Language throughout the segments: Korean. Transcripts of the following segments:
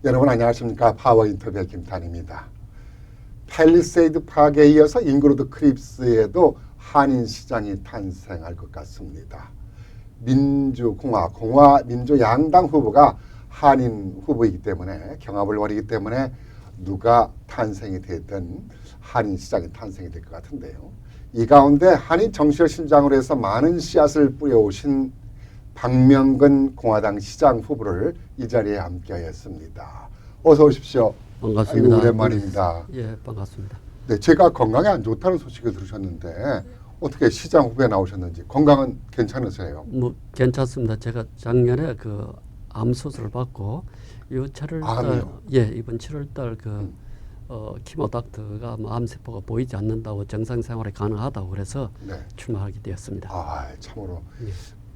여러분 안녕하십니까? 파워 인터뷰의 김탄입니다. 팰리세이드 파크에 이어서 잉그로드 크립스에도 한인 시장이 탄생할 것 같습니다. 공화 민주 양당 후보가 한인 후보이기 때문에 경합을 벌이기 때문에 누가 탄생이 되든 한인 시장이 탄생이 될 것 같은데요. 이 가운데 한인 정치적 신장으로 해서 많은 씨앗을 뿌려오신 박명근 공화당 시장 후보를 이 자리에 함께하였습니다. 어서 오십시오. 반갑습니다. 아이고, 오랜만입니다. 예, 반갑습니다. 네, 제가 건강이 안 좋다는 소식을 들으셨는데 어떻게 시장 후보에 나오셨는지 건강은 괜찮으세요? 뭐 괜찮습니다. 제가 작년에 그 암 수술을 받고 이 7월달 이번 7월달 키모닥터가 암세포가 보이지 않는다고 정상 생활이 가능하다고 그래서 네. 출마하게 되었습니다. 참으로 예.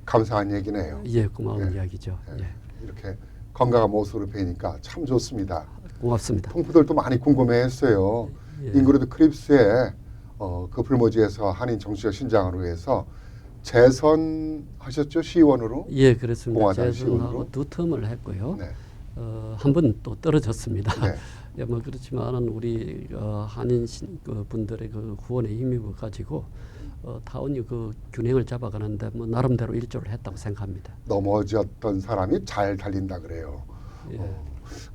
감사한 얘기네요. 예, 고마운 예. 이야기죠. 예. 예. 이렇게 건강한 모습으로 뵈니까 참 좋습니다. 고맙습니다. 통프들도 많이 궁금해했어요. 예. 잉그로드 크립스에 그 불모지에서 한인 정치적 신장으로 해서 재선하셨죠? 시의원으로? 예, 그렇습니다. 공화당 재선하고 시의원으로? 2텀을 했고요. 네. 한 번 또 떨어졌습니다. 네. 예, 뭐 그렇지만은 우리 한인 분들의 그 후원의 힘입어 가지고 타운이 그 균형을 잡아가는데 뭐 나름대로 일조를 했다고 생각합니다. 넘어졌던 사람이 잘 달린다 그래요. 예.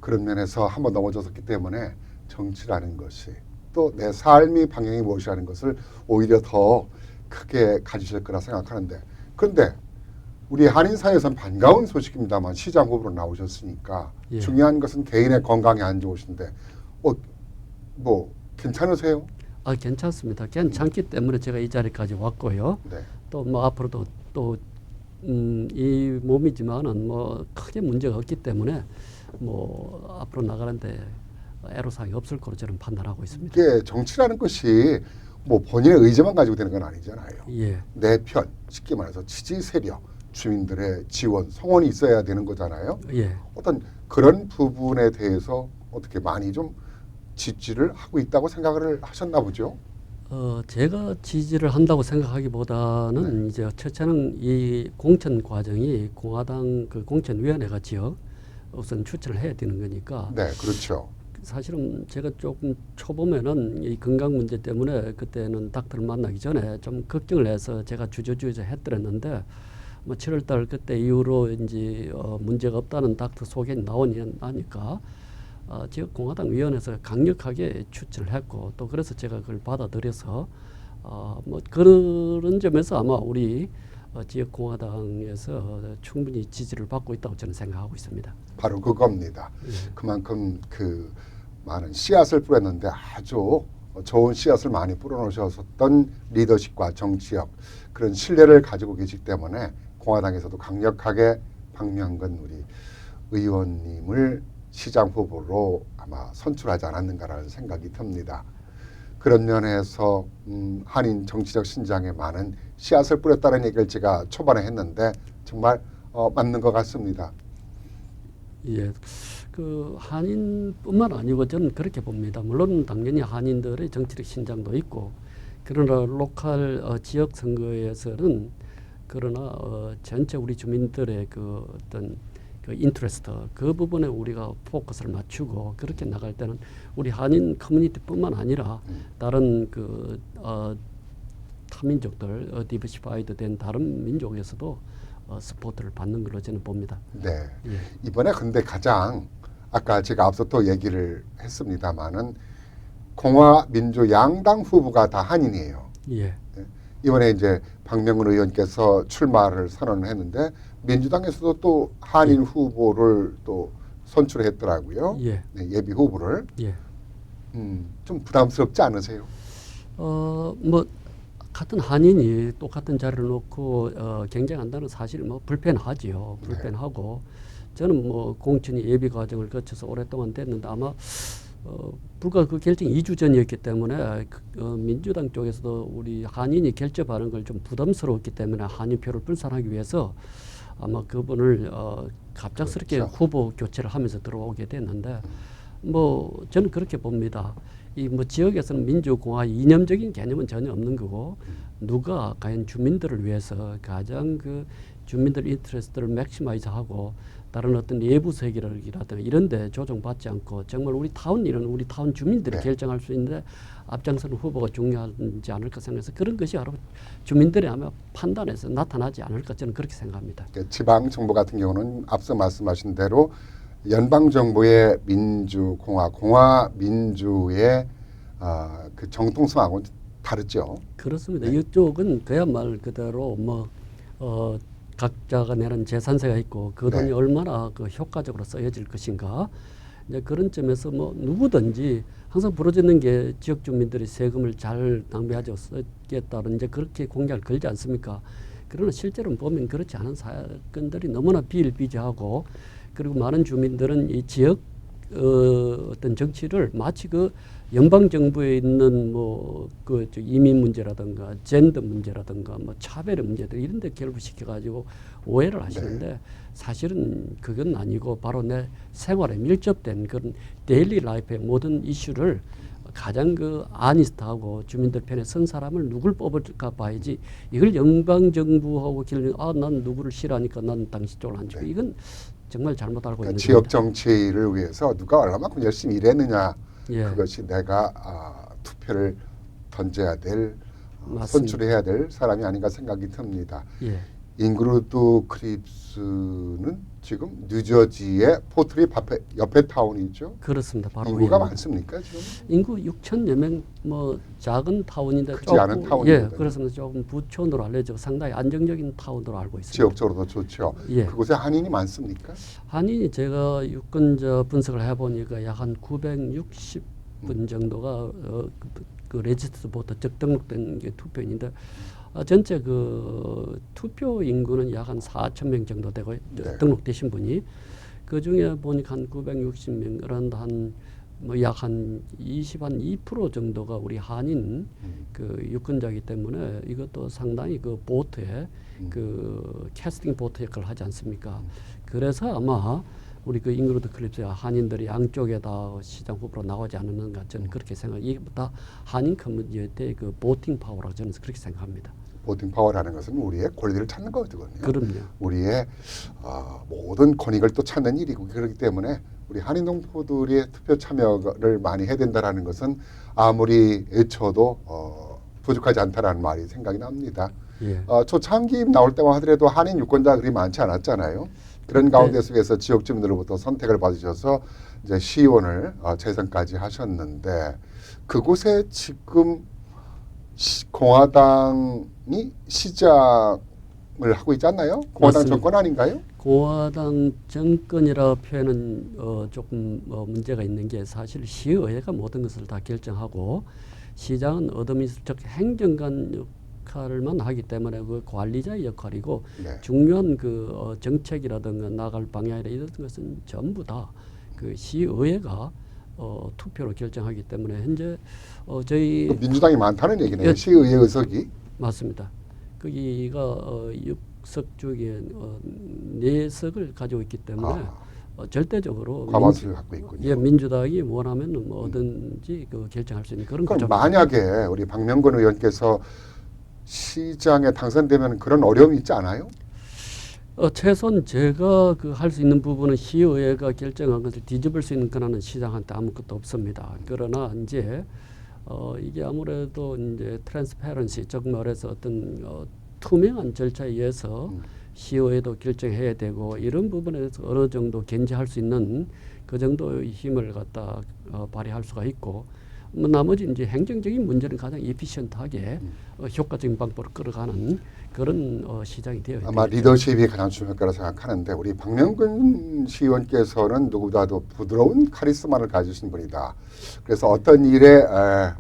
그런 면에서 한번 넘어졌기 때문에 정치라는 것이 또 내 삶의 방향이 무엇이라는 것을 오히려 더 크게 가지실 거라 생각하는데, 그런데 우리 한인사회에서는 반가운 소식입니다만 시장 후보로 나오셨으니까 예. 중요한 것은 개인의 건강이 안 좋으신데 뭐 괜찮으세요? 괜찮습니다. 괜찮기 때문에 제가 이 자리까지 왔고요. 네. 또 뭐 앞으로도 또 이 몸이지만은 뭐 크게 문제가 없기 때문에 뭐 앞으로 나가는데 애로사항이 없을 거로 저는 판단하고 있습니다. 이게 정치라는 것이 뭐 본인의 의지만 가지고 되는 건 아니잖아요. 예. 내 편, 쉽게 말해서 지지 세력, 주민들의 지원, 성원이 있어야 되는 거잖아요. 예. 어떤 그런 부분에 대해서 어떻게 많이 좀 지지를 하고 있다고 생각을 하셨나 보죠. 제가 지지를 한다고 생각하기보다는 이제 첫째는 이 공천 과정이 공화당 그 공천위원회가 우선 추천을 해야 되는 거니까. 네, 그렇죠. 사실은 제가 조금 초보면은 이 건강 문제 때문에 그때는 닥터를 만나기 전에 좀 걱정을 해서 제가 주저주저 했더랬는데 뭐 7월달 그때 이후로 이제 문제가 없다는 닥터 소견이 나오니까 지역 공화당 위원회에서 강력하게 추천을 했고 또 그래서 제가 그걸 받아들여서 뭐 그런 점에서 아마 우리 지역 공화당에서 충분히 지지를 받고 있다고 저는 생각하고 있습니다. 바로 그겁니다. 예. 그만큼 그 많은 씨앗을 뿌렸는데 아주 좋은 씨앗을 많이 뿌려놓으셨던 리더십과 정치력, 그런 신뢰를 가지고 계시기 때문에 공화당에서도 강력하게 박명근 우리 의원님을 시장 후보로 아마 선출하지 않았는가라는 생각이 듭니다. 그런 면에서 한인 정치적 신장에 많은 씨앗을 뿌렸다는 얘기를 제가 초반에 했는데 정말 맞는 것 같습니다. 예, 그 한인뿐만 아니고 저는 그렇게 봅니다. 물론 당연히 한인들의 정치적 신장도 있고 그러나 로컬 지역 선거에서는 그러나 전체 우리 주민들의 그 어떤 그 인트레스트 그 부분에 우리가 포커스를 맞추고 그렇게 나갈 때는 우리 한인 커뮤니티뿐만 아니라 다른 그 타민족들 디버시파이드 된 다른 민족에서도 스포트를 받는 걸로 저는 봅니다. 네. 예. 이번에 근데 가장 아까 제가 앞서 또 얘기를 했습니다마는 공화 민주 양당 후보가 다 한인이에요. 예. 이번에 이제 박명근 의원께서 출마를 선언을 했는데 민주당에서도 또 한인 후보를 또 선출했더라고요. 예. 네, 예비 후보를. 예. 좀 부담스럽지 않으세요? 뭐 같은 한인이 똑같은 자리를 놓고 경쟁한다는 사실 뭐 불편하지요. 불편하고 저는 뭐 공천이 예비 과정을 거쳐서 오랫동안 됐는데 아마 불과 그 결정 2주 전이었기 때문에 민주당 쪽에서도 우리 한인이 결접하는 걸 좀 부담스러웠기 때문에 한인표를 분산하기 위해서 아마 그분을 갑작스럽게 그렇죠. 후보 교체를 하면서 들어오게 됐는데 뭐 저는 그렇게 봅니다. 이 뭐 지역에서는 민주공화 이념적인 개념은 전혀 없는 거고 누가 과연 주민들을 위해서 가장 그 주민들 인트레스트를 맥시마이즈하고 다른 어떤 내부 세력이라든가 이런 데 조정받지 않고 정말 우리 타운 일은 우리 타운 주민들이 네. 결정할 수 있는데 앞장서는 후보가 중요하지 않을까 생각해서 그런 것이 바로 주민들의 아마 판단에서 나타나지 않을까 저는 그렇게 생각합니다. 지방 정부 같은 경우는 앞서 말씀하신 대로 연방 정부의 공화 민주의 그 정통성하고는 다르죠. 그렇습니다. 네. 이쪽은 그야말 그대로 각자가 내는 재산세가 있고 그 돈이 네. 얼마나 그 효과적으로 쓰여질 것인가 이제 그런 점에서 뭐 누구든지 항상 부러지는 게 지역 주민들이 세금을 잘 낭비하지 쓰겠다는 이제 그렇게 공약을 걸지 않습니까? 그러나 실제로 보면 그렇지 않은 사건들이 너무나 비일비재하고 그리고 많은 주민들은 이 지역 어떤 정치를 마치 그 연방 정부에 있는 뭐그 이민 문제라든가 젠더 문제라든가 뭐 차별의 문제들 이런 데 결부시켜 가지고 오해를 하시는데 네. 사실은 그건 아니고 바로 내 생활에 밀접된 그런 데일리 라이프의 모든 이슈를 가장 그 아니스트하고 주민들 편에 선 사람을 누굴 뽑을까 봐야지 이걸 연방 정부하고 난 누구를 싫어하니까 난 당신 쪽을 안 주고 네. 이건 정말 잘못 알고 있는 지역 겁니다. 정치를 위해서 누가 얼마만큼 열심히 일했느냐 예. 그것이 내가 투표를 던져야 될 맞습니다. 선출해야 될 사람이 아닌가 생각이 듭니다. 예. 잉그루드 크립스는 지금 뉴저지의 포트리 옆에 타운이죠. 그렇습니다. 바로 인구가 위에는. 많습니까 지금? 인구 6천여 명 뭐 작은 타운인데 크지 않은 타운이거든요. 예, 그렇습니다. 조금 부촌으로 알려져 상당히 안정적인 타운으로 알고 있습니다. 지역적으로도 좋죠. 예. 그곳에 한인이 많습니까? 한인이 제가 유권자 분석을 해보니까 약 한 960분 정도가 그 레지스트 보터 적등록된 게 투표인데 전체 그 투표 인구는 약 한 4천 명 정도 되고 네. 등록되신 분이 그 중에 보니까 한 960명 그런데 약 한 2% 정도가 우리 한인 그 유권자이기 때문에 이것도 상당히 그 보트에 그 캐스팅 보트 역할을 하지 않습니까? 그래서 아마 우리 그 잉그루드 클립스의 한인들이 양쪽에다 시장 후보로 나오지 않는가 저는 그렇게 생각. 이게 다 한인 커뮤니티의 그 보팅 파워라고 저는 그렇게 생각합니다. 보팅 파워라는 것은 우리의 권리를 찾는 거거든요. 그럼요. 우리의 모든 권익을 또 찾는 일이고 그렇기 때문에 우리 한인 동포들의 투표 참여를 많이 해야 된다라는 것은 아무리 외쳐도 부족하지 않다라는 말이 생각이 납니다. 예. 초창기 나올 때만 하더라도 한인 유권자가 그리 많지 않았잖아요. 그런 가운데 속에서 지역 주민들로부터 선택을 받으셔서 이제 시의원을 재선까지 하셨는데 그곳에 지금 공화당이 시장을 하고 있지 않나요? 공화당 맞습니다. 정권 아닌가요? 공화당 정권이라 표현은 조금 문제가 있는 게 사실 시의회가 모든 것을 다 결정하고 시장은 어드미니스트적 행정관 역할만 하기 때문에 그 관리자의 역할이고 네. 중요한 그 정책이라든가 나갈 방향이라 이런 것은 전부 다 그 시의회가 투표로 결정하기 때문에 현재 저희 민주당이 많다는 얘기네요. 예. 시의회 의석이. 맞습니다. 거기가 6석 중에 4석을 가지고 있기 때문에 절대적으로 과반수를 갖고 있군요. 예, 민주당이 원하면 뭐든지 그 결정할 수 있는 그런 그럼 구조. 만약에 우리 박명근 의원께서 시장에 당선되면 그런 어려움이 있지 않아요? 최소한 제가 그 할 수 있는 부분은 시의회가 결정한 것을 뒤집을 수 있는 권한은 시장한테 아무것도 없습니다. 그러나 이제 이게 아무래도 이제 트랜스페런시 즉 말해서 어떤 투명한 절차에 의해서 시의회도 결정해야 되고 이런 부분에서 어느 정도 견제할 수 있는 그 정도의 힘을 갖다 발휘할 수가 있고 뭐 나머지 이제 행정적인 문제는 가장 에피션트하게 효과적인 방법으로 끌어가는 그런 시장이 되어야 아마 되겠죠. 리더십이 가장 중요할 거라 생각하는데 우리 박명근 시의원께서는 누구보다도 부드러운 카리스마를 가지신 분이다. 그래서 어떤 일에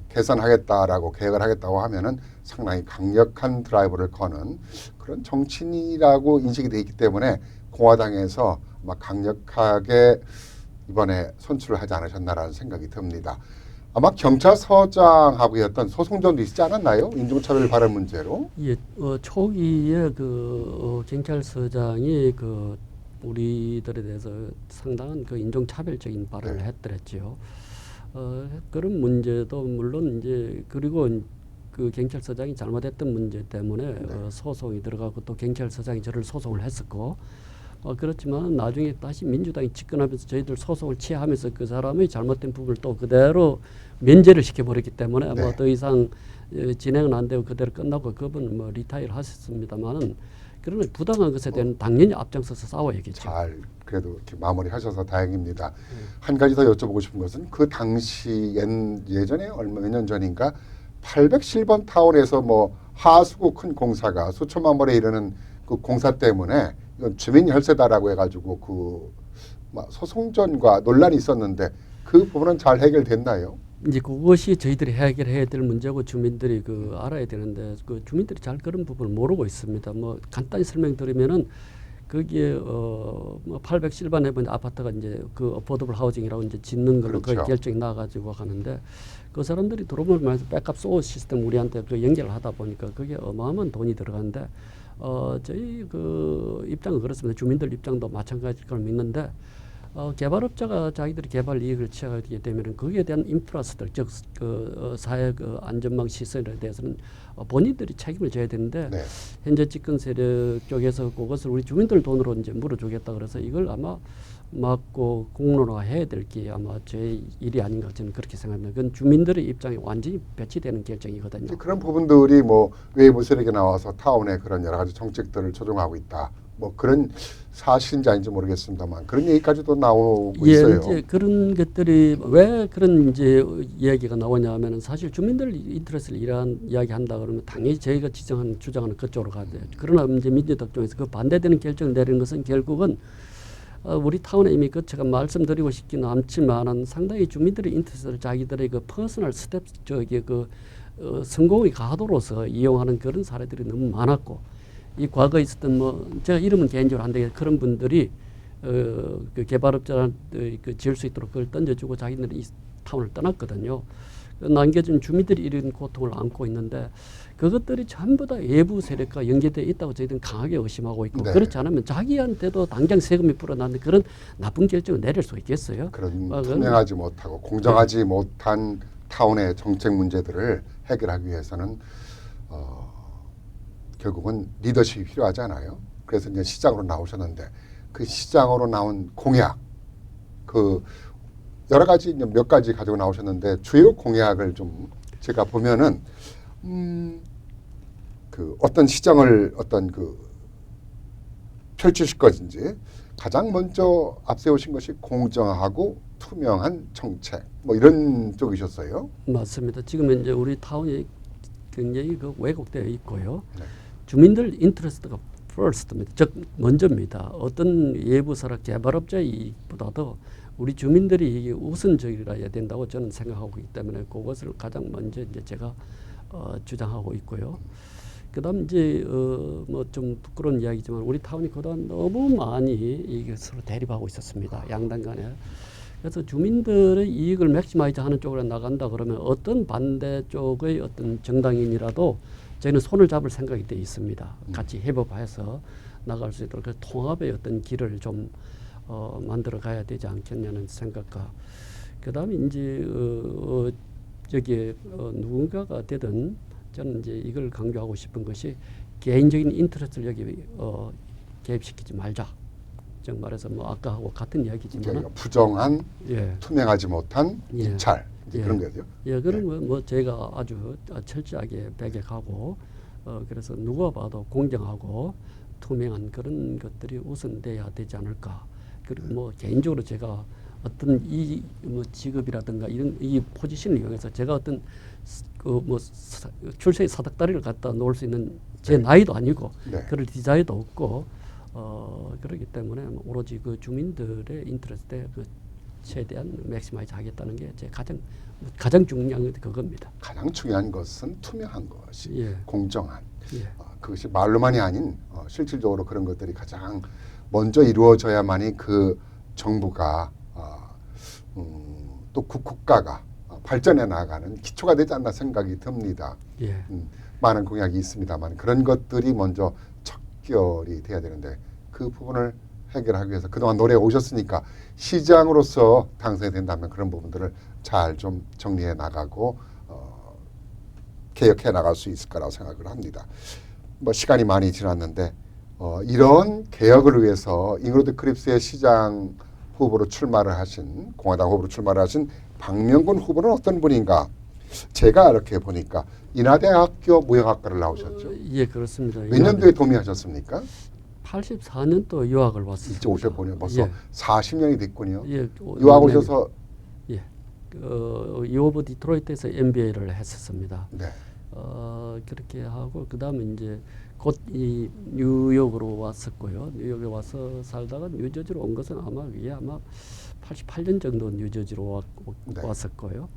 개선하겠다라고 계획을 하겠다고 하면은 상당히 강력한 드라이브를 거는 그런 정치인이라고 인식이 돼 있기 때문에 공화당에서 아마 강력하게 이번에 선출을 하지 않으셨나라는 생각이 듭니다. 아마 경찰서장하고의 어떤 소송전도 있지 않았나요? 인종차별 발언 문제로. 예, 초기에 경찰서장이 우리들에 대해서 상당한 인종차별적인 발언을 네. 했더랬죠. 그런 문제도 물론 이제 그리고 그 경찰서장이 잘못했던 문제 때문에 소송이 들어가고 또 경찰서장이 저를 소송을 했었고 그렇지만 나중에 다시 민주당이 집권하면서 저희들 소송을 취하하면서 그 사람의 잘못된 부분을 또 그대로 면제를 시켜버렸기 때문에 네. 뭐 더 이상 진행은 안 되고 그대로 끝나고 그분 뭐 리타이어 하셨습니다만은 그러나 부당한 것에 대한 당연히 앞장서서 싸워야겠죠. 잘 그래도 이렇게 마무리하셔서 다행입니다. 한 가지 더 여쭤보고 싶은 것은 그 당시 예전에 얼마 몇 년 전인가 807번 타운에서 뭐 하수구 큰 공사가 수천만 원에 이르는 그 공사 때문에 이건 주민 혈세다라고 해가지고 그 소송전과 논란이 있었는데 그 부분은 잘 해결됐나요? 이제 그것이 저희들이 해결해야 될 문제고 주민들이 그 알아야 되는데 그 주민들이 잘 그런 부분을 모르고 있습니다. 뭐 간단히 설명드리면은 거기에 뭐 807번 해본 아파트가 이제 그 어포더블 하우징이라고 이제 짓는 걸로 그렇죠. 거의 결정이 나가지고 하는데 그 사람들이 들어오면 말해서 백업 소어 시스템 우리한테 그 연결을 하다 보니까 그게 어마어마한 돈이 들어가는데 저희 그 입장은 그렇습니다. 주민들 입장도 마찬가지일 걸 믿는데 개발업자가 자기들이 개발 이익을 취하게 되면은 거기에 대한 인프라스트럭처 즉 사회 그 안전망 시설에 대해서는 본인들이 책임을 져야 되는데 네. 현재 집권 세력 쪽에서 그것을 우리 주민들 돈으로 이제 물어주겠다 그래서 이걸 아마 막고 공론화해야 될 게 아마 제 일이 아닌가 저는 그렇게 생각합니다. 그건 주민들의 입장에 완전히 배치되는 결정이거든요. 그런 부분들이 뭐 외부 세력이 나와서 타운에 그런 여러 가지 정책들을 조정하고 있다. 뭐 그런 사실인지 아닌지 모르겠습니다만 그런 얘기까지도 나오고 있어요. 이제 그런 것들이 왜 그런 이제 이야기가 나오냐면은 사실 주민들 인터레스를 이야기한다 그러면 당연히 저희가 주장하는 그쪽으로 가야 돼요. 그러나 이제 민주당 쪽에서 그 반대되는 결정을 내리는 것은 결국은 우리 타운에 이미 제가 말씀드리고 싶지는 않지만은 상당히 주민들의 인터레스를 자기들의 그 퍼스널 스텝 성공의 가도로서 이용하는 그런 사례들이 너무 많았고 이 과거에 있었던 뭐 제가 이름은 개인적으로 안 되게 그런 분들이 그 개발업자한테 그 지을 수 있도록 그걸 던져주고 자기들이 이 타운을 떠났거든요. 남겨진 주민들이 이런 고통을 안고 있는데 그것들이 전부 다 외부 세력과 연계되어 있다고 저희들은 강하게 의심하고 있고 네. 그렇지 않으면 자기한테도 당장 세금이 불어나는 그런 나쁜 결정을 내릴 수 있겠어요. 그런 투명하지 못하고 공정하지 못한 타운의 정책 문제들을 해결하기 위해서는 결국은 리더십이 필요하잖아요. 그래서 이제 시장으로 나오셨는데 그 시장으로 나온 공약 그 여러 가지 이제 몇 가지 가지고 나오셨는데 주요 공약을 좀 제가 보면은 그 어떤 시장을 어떤 그 펼치실 것인지 가장 먼저 앞세우신 것이 공정하고 투명한 정책 뭐 이런 쪽이셨어요. 맞습니다. 지금 이제 우리 타운이 굉장히 그 왜곡되어 있고요. 네. 주민들 인트레스트가 first입니다. 즉 먼저입니다. 어떤 외부 사람 개발업자의 이익보다도 우리 주민들이 이게 우선적이라야 된다고 저는 생각하고 있기 때문에 그것을 가장 먼저 이제 제가 주장하고 있고요. 그다음 이제 뭐 좀 부끄러운 이야기지만 우리 타운이 그동안 너무 많이 이게 서로 대립하고 있었습니다. 양당 간에. 그래서 주민들의 이익을 맥시마이즈하는 쪽으로 나간다 그러면 어떤 반대 쪽의 어떤 정당인이라도 저희는 손을 잡을 생각이 돼 있습니다. 같이 협업해서 나갈 수 있도록 통합의 어떤 길을 좀 만들어 가야 되지 않겠냐는 생각과 그다음에 이제 누군가가 되든 저는 이제 이걸 강조하고 싶은 것이 개인적인 인터레스트를 여기 개입시키지 말자. 즉 말해서 뭐 아까하고 같은 이야기지만 그러니까 부정한 예. 투명하지 못한 예. 입찰 예. 그런 거죠. 예, 그런 거 뭐 저희가 아주 철저하게 배격하고 그래서 누가 봐도 공정하고 투명한 그런 것들이 우선돼야 되지 않을까. 그리고 뭐 개인적으로 제가 어떤 이 뭐 직업이라든가 이런 이 포지션을 이용해서 제가 어떤 그 뭐 출세의 사닥다리를 갖다 놓을 수 있는 제 나이도 아니고 네. 그럴 디자인도 없고 그렇기 때문에 오로지 그 주민들의 인터레스트에 그 최대한 맥시마이즈 하겠다는 게 제 가장 중요한 게 그겁니다. 가장 중요한 것은 투명한 것이 예. 공정한 예. 그것이 말로만이 아닌 실질적으로 그런 것들이 가장 먼저 이루어져야만이 그 정부가 또 국가가 발전해 나가는 기초가 되지 않나 생각이 듭니다. 예. 많은 공약이 있습니다만 그런 것들이 먼저 척결이 돼야 되는데 그 부분을 해결하기 위해서 그동안 노래 오셨으니까 시장으로서 당선이 된다면 그런 부분들을 잘 좀 정리해 나가고 개혁해 나갈 수 있을 거라고 생각을 합니다. 뭐 시간이 많이 지났는데 이런 개혁을 위해서 잉그로드 크립스의 시장 후보로 출마를 하신 공화당 후보로 출마를 하신 박명근 후보는 어떤 분인가? 제가 이렇게 보니까 인하대학교 무역학과를 나오셨죠. 예, 그렇습니다. 몇 년도에 도미하셨습니까? 84년도 유학을 왔습니다. 이제 오셨군요. 벌써 예. 40년이 됐군요. 예, 유학 오셔서 예, 유오브 디트로이트에서 MBA를 했었습니다. 네. 그렇게 하고 그 다음에 이제 곧 이 뉴욕으로 왔었고요. 뉴욕에 와서 살다가 뉴저지로 온 것은 아마 88년 정도 뉴저지로 네. 왔었고요.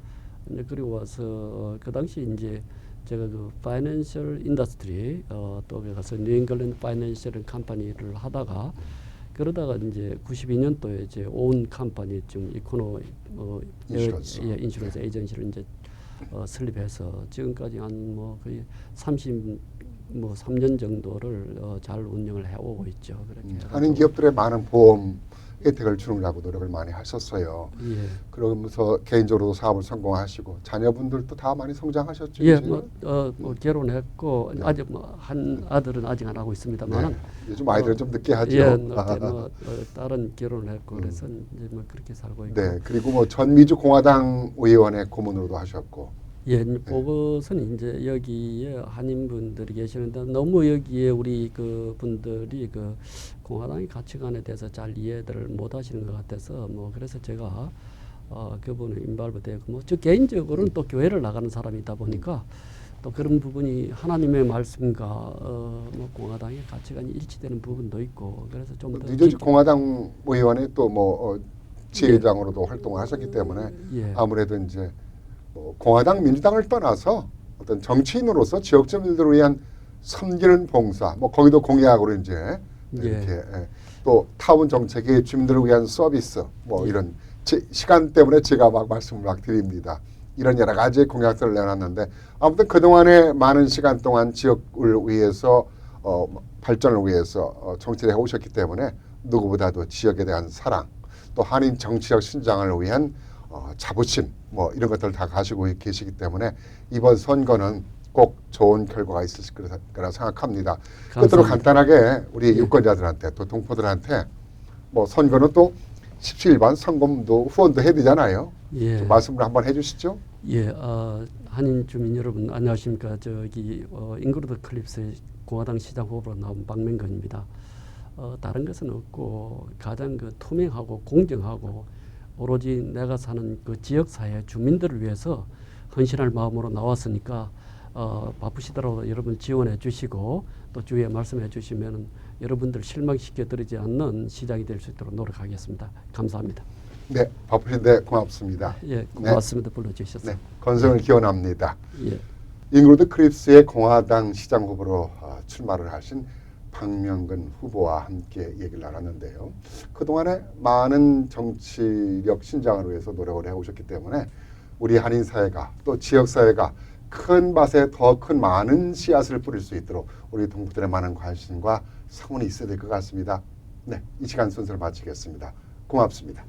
이제 그리고 와서 그 당시 이제 제가 그 파이낸셜 인더스트리 또 가서 뉴잉글랜드 파이낸셜 컴퍼니를 하다가 그러다가 이제 92년도에 이제 온 컴퍼니 좀 이코노 인슈런스. 인슈런스 에이전시를 이제 설립해서 지금까지 한 뭐 거의 3년 정도를 잘 운영을 해오고 있죠. 그렇게 한인 기업들의 많은 보험 혜택을 주느라고 노력을 많이 하셨어요. 예. 그러면서 개인적으로도 사업을 성공하시고 자녀분들도 다 많이 성장하셨죠. 예, 이제? 뭐 결혼했고 네. 아직 뭐 한 아들은 아직 안 하고 있습니다만은 네. 요즘 아이들은 좀 늦게 하죠. 예, 딸은 결혼을 했고 그래서 이제 뭐 그렇게 살고 있고. 네, 그리고 뭐 전미주 공화당 의원의 고문으로도 하셨고. 예, 그것은 이제 여기에 한인분들이 계시는데 너무 여기에 우리 그 분들이 그 공화당의 가치관에 대해서 잘 이해를 못 하시는 것 같아서 뭐 그래서 제가 그분을 인발부되고 뭐 저 개인적으로는 또 교회를 나가는 사람이다 보니까 또 그런 부분이 하나님의 말씀과 뭐 공화당의 가치관이 일치되는 부분도 있고 그래서 좀 더 뉴저지 공화당 의원의 또 뭐 지회장으로도 활동을 하셨기 때문에 예. 아무래도 이제 뭐 공화당 민주당을 떠나서 어떤 정치인으로서 지역 주민들을 위한 섬기는 봉사 뭐 거기도 공약으로 이제 이렇게 또 타운 정책의 주민들을 위한 서비스 뭐 이런 시간 때문에 제가 막 말씀을 막 드립니다. 이런 여러 가지 공약들을 내놨는데 아무튼 그동안에 많은 시간 동안 지역을 위해서 발전을 위해서 정치를 해오셨기 때문에 누구보다도 지역에 대한 사랑 또 한인 정치적 신장을 위한 자부심 뭐 이런 것들을 다 가지고 계시기 때문에 이번 선거는 꼭 좋은 결과가 있을 거라 생각합니다. 끝으로 간단하게 우리 유권자들한테 또 동포들한테 뭐 선거는 또 17반 선거도 후원도 해야 되잖아요. 예. 말씀을 한번 해주시죠. 예, 한인 주민 여러분 안녕하십니까? 저기 잉그로드 클립스의 공화당 시장 후보로 나온 박명근입니다. 다른 것은 없고 가장 그 투명하고 공정하고 오로지 내가 사는 그 지역 사회 주민들을 위해서 헌신할 마음으로 나왔으니까 바쁘시더라도 여러분 지원해 주시고 또 주위에 말씀해 주시면은 여러분들 실망시켜 드리지 않는 시장이 될 수 있도록 노력하겠습니다. 감사합니다. 네, 바쁘신데 고맙습니다. 예, 고맙습니다. 불러주셔서. 네, 건승을 기원합니다. 예. 잉그로드 크립스의 공화당 시장 후보로 출마를 하신 박명근 후보와 함께 얘기를 나눴는데요. 그동안에 많은 정치력 신장을 위해서 노력을 해오셨기 때문에 우리 한인 사회가 또 지역 사회가 큰 밭에 더 큰 많은 씨앗을 뿌릴 수 있도록 우리 동포들의 많은 관심과 성원이 있어야 될 것 같습니다. 네, 이 시간 순서를 마치겠습니다. 고맙습니다.